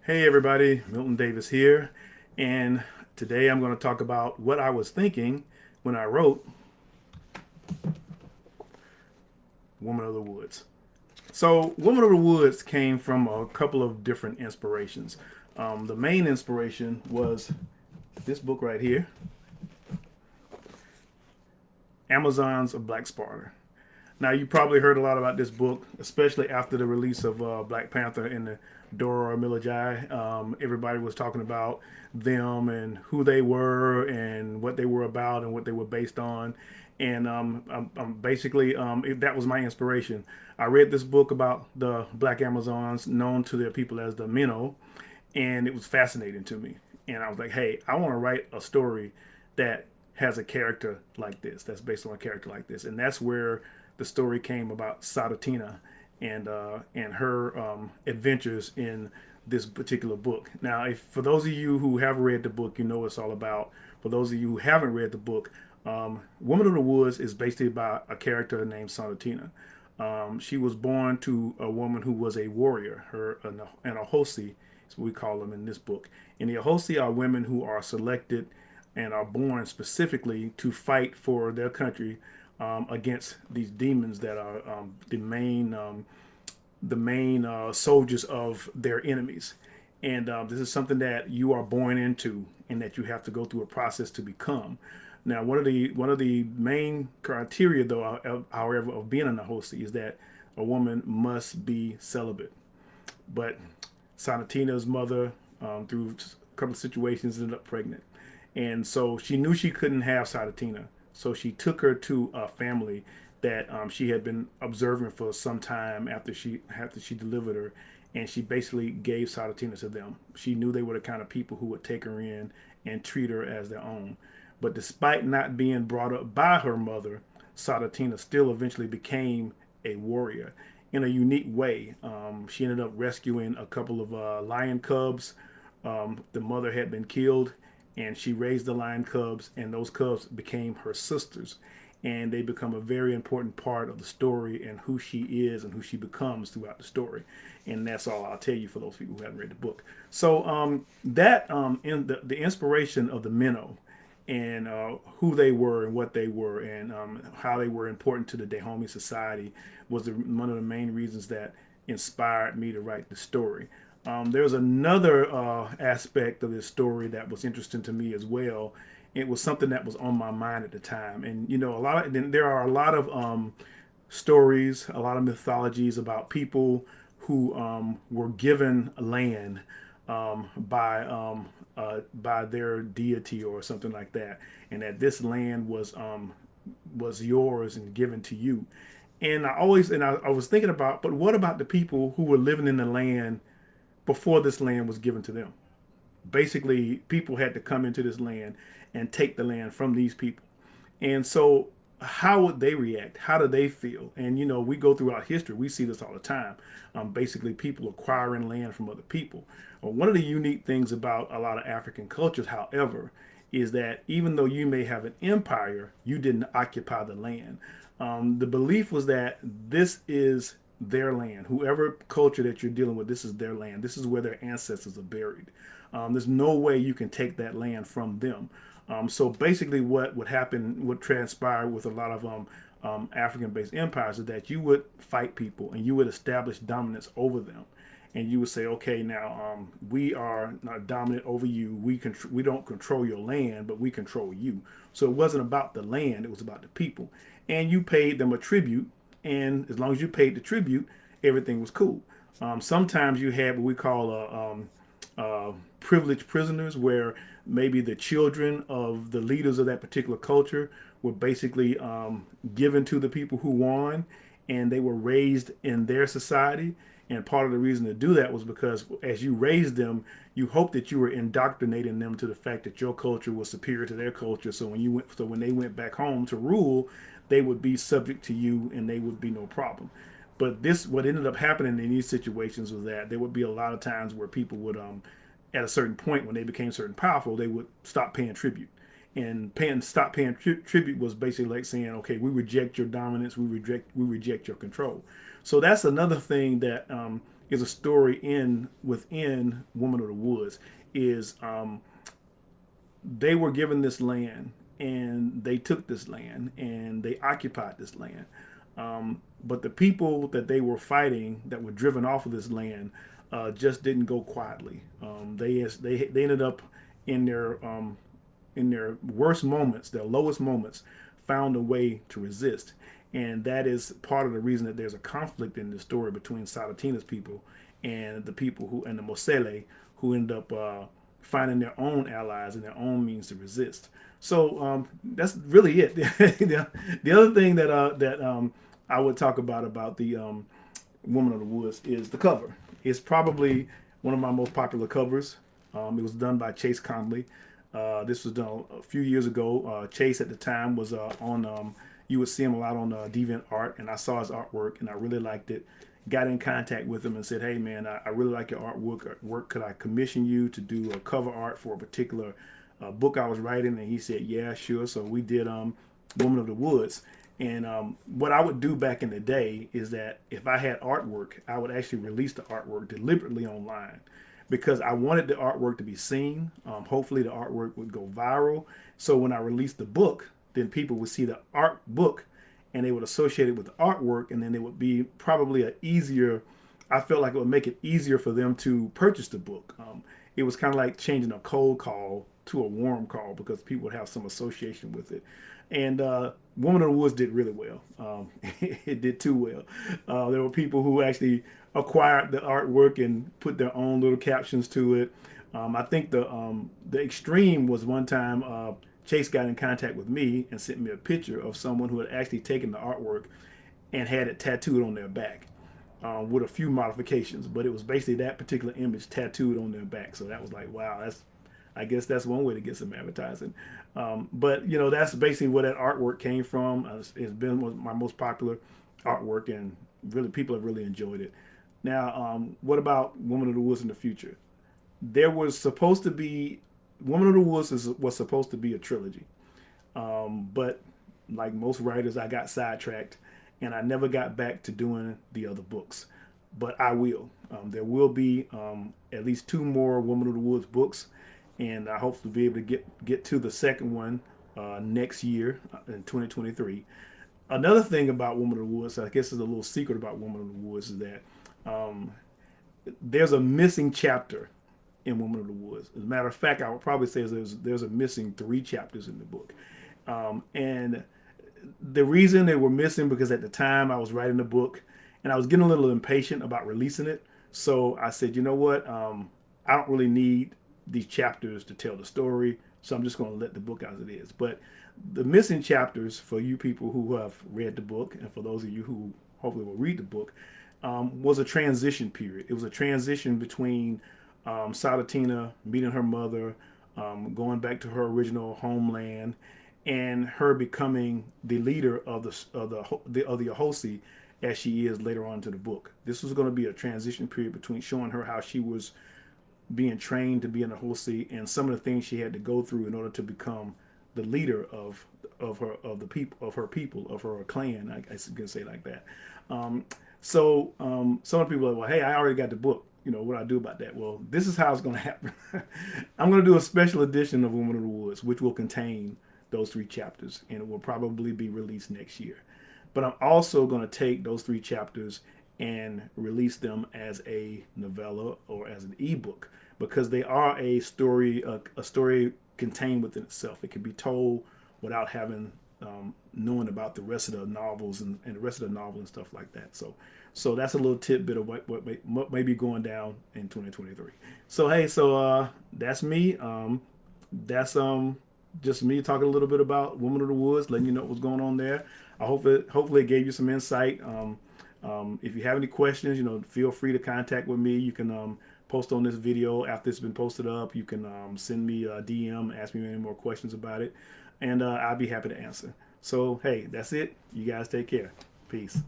Hey everybody, Milton Davis here, and today I'm going to talk about what I was thinking when I wrote Woman of the Woods. So, Woman of the Woods came from a couple of different inspirations. The main inspiration was this book right here, Amazons of Black Sparta. Now, you probably heard a lot about this book, especially after the release of Black Panther and the Dora Milaje. Everybody was talking about them and who they were and what they were about and what they were based on. And basically, that was my inspiration. I read this book about the Black Amazons, known to their people as the Minnow, and it was fascinating to me. And I was like, hey, I want to write a story that has a character like this, that's based on a character like this. And that's where the story came about Sadatina and her adventures in this particular book. Now, if for those of you who have read the book, you know what it's all about. For those of you who haven't read the book, Woman of the Woods is basically about a character named Sadatina. She was born to a woman who was a warrior, an Ahosi, is what we call them in this book. And the Ahosi are women who are selected and are born specifically to fight for their country against these demons that are the main soldiers of their enemies. And this is something that you are born into, and that you have to go through a process to become. Now, one of the main criteria, though, however, of being an Ahosi is that a woman must be celibate. But Sanatina's mother, through a couple of situations, ended up pregnant, and so she knew she couldn't have Sanatina. So she took her to a family that she had been observing for some time after she delivered her, and she basically gave Sadatina to them. She knew they were the kind of people who would take her in and treat her as their own. But despite not being brought up by her mother, Sadatina still eventually became a warrior in a unique way. She ended up rescuing a couple of lion cubs. The mother had been killed, and she raised the lion cubs, and those cubs became her sisters. And they become a very important part of the story and who she is and who she becomes throughout the story. And that's all I'll tell you for those people who haven't read the book. So that in the inspiration of the Minnow and who they were and what they were and how they were important to the Dahomey society was one of the main reasons that inspired me to write the story. There's another aspect of this story that was interesting to me as well. It was something that was on my mind at the time, and there are a lot of stories, a lot of mythologies about people who were given land by their deity or something like that, and that this land was yours and given to you. And I was thinking about, but what about the people who were living in the land before this land was given to them? Basically, people had to come into this land and take the land from these people. And so, how would they react? How do they feel? And we go throughout history, we see this all the time. Basically, people acquiring land from other people. One of the unique things about a lot of African cultures, however, is that even though you may have an empire, you didn't occupy the land. The belief was that this is their land. Whoever culture that you're dealing with, this is their land. This is where their ancestors are buried. There's no way you can take that land from them. So basically, what would happen, what transpired with a lot of African-based empires, is that you would fight people and you would establish dominance over them, and you would say, okay, now we are not dominant over you. We don't control your land, but we control you. So it wasn't about the land; it was about the people, and you paid them a tribute. And as long as you paid the tribute, everything was cool. Sometimes you had what we call privileged prisoners, where maybe the children of the leaders of that particular culture were basically given to the people who won, and they were raised in their society. And part of the reason to do that was because as you raised them, you hoped that you were indoctrinating them to the fact that your culture was superior to their culture. So when they went back home to rule, they would be subject to you, and they would be no problem. But what ended up happening in these situations was that there would be a lot of times where people would at a certain point, when they became certain powerful, they would stop paying tribute. And stop paying tribute was basically like saying, okay, we reject your dominance, we reject your control. So that's another thing that is a story within Woman of the Woods. Is they were given this land and they took this land and they occupied this land. But the people that they were fighting that were driven off of this land just didn't go quietly. They ended up in their worst moments, their lowest moments, found a way to resist. And that is part of the reason that there's a conflict in this story between Salatina's people and the people who and the Mosele, who end up finding their own allies and their own means to resist. So that's really it. The other thing that I would talk about the Woman of the Woods is the cover. It's probably one of my most popular covers. It was done by Chase Conley. This was done a few years ago. Chase at the time was on. You would see him a lot on DeviantArt, and I saw his artwork, and I really liked it. Got in contact with him and said, "Hey, man, I really like your artwork. Could I commission you to do a cover art for a particular book I was writing?" And he said, "Yeah, sure." So we did Woman of the Woods. And what I would do back in the day is that if I had artwork, I would actually release the artwork deliberately online because I wanted the artwork to be seen. Hopefully, the artwork would go viral. So when I released the book, then people would see the art book and they would associate it with the artwork, and then it would be probably I felt like it would make it easier for them to purchase the book. It was kind of like changing a cold call to a warm call because people would have some association with it. And Woman of the Woods did really well. It did too well. There were people who actually acquired the artwork and put their own little captions to it. I think the extreme was one time Chase got in contact with me and sent me a picture of someone who had actually taken the artwork and had it tattooed on their back with a few modifications. But it was basically that particular image tattooed on their back. So that was like, wow, I guess that's one way to get some advertising. But that's basically where that artwork came from. It's been my most popular artwork, and really people have really enjoyed it. Now, what about Woman of the Woods in the future? There was supposed to be Woman of the Woods was supposed to be a trilogy, but like most writers, I got sidetracked, and I never got back to doing the other books. But I will. There will be at least 2 more Woman of the Woods books, and I hope to be able to get to the second one next year in 2023. Another thing about Woman of the Woods, I guess is a little secret about Woman of the Woods, is that there's a missing chapter in Woman of the Woods. As a matter of fact, I would probably say there's a missing 3 chapters in the book. And the reason they were missing because at the time I was writing the book and I was getting a little impatient about releasing it. So I said, you know what? I don't really need these chapters to tell the story. So I'm just going to let the book as it is. But the missing chapters for you people who have read the book and for those of you who hopefully will read the book was a transition period. It was a transition between Salatina meeting her mother, going back to her original homeland, and her becoming the leader of the Ahosi as she is later on to the book. This was going to be a transition period between showing her how she was being trained to be an Ahosi and some of the things she had to go through in order to become the leader of her clan. I guess you can say it like that. So some of the people are like, well, hey, I already got the book. What do I do about that? Well, this is how it's going to happen. I'm going to do a special edition of Woman of the Woods, which will contain those 3 chapters, and it will probably be released next year. But I'm also going to take those 3 chapters and release them as a novella or as an ebook because they are a story contained within itself. It can be told without having knowing about the rest of the novels and the rest of the novel and stuff like that. So that's a little tidbit of what may be going down in 2023. So hey, that's me. That's just me talking a little bit about Woman of the Woods, letting you know what's going on there. Hopefully it gave you some insight. If you have any questions, feel free to contact with me. You can post on this video after it's been posted up. You can send me a DM, ask me any more questions about it, and I'll be happy to answer. So, hey, that's it. You guys take care. Peace.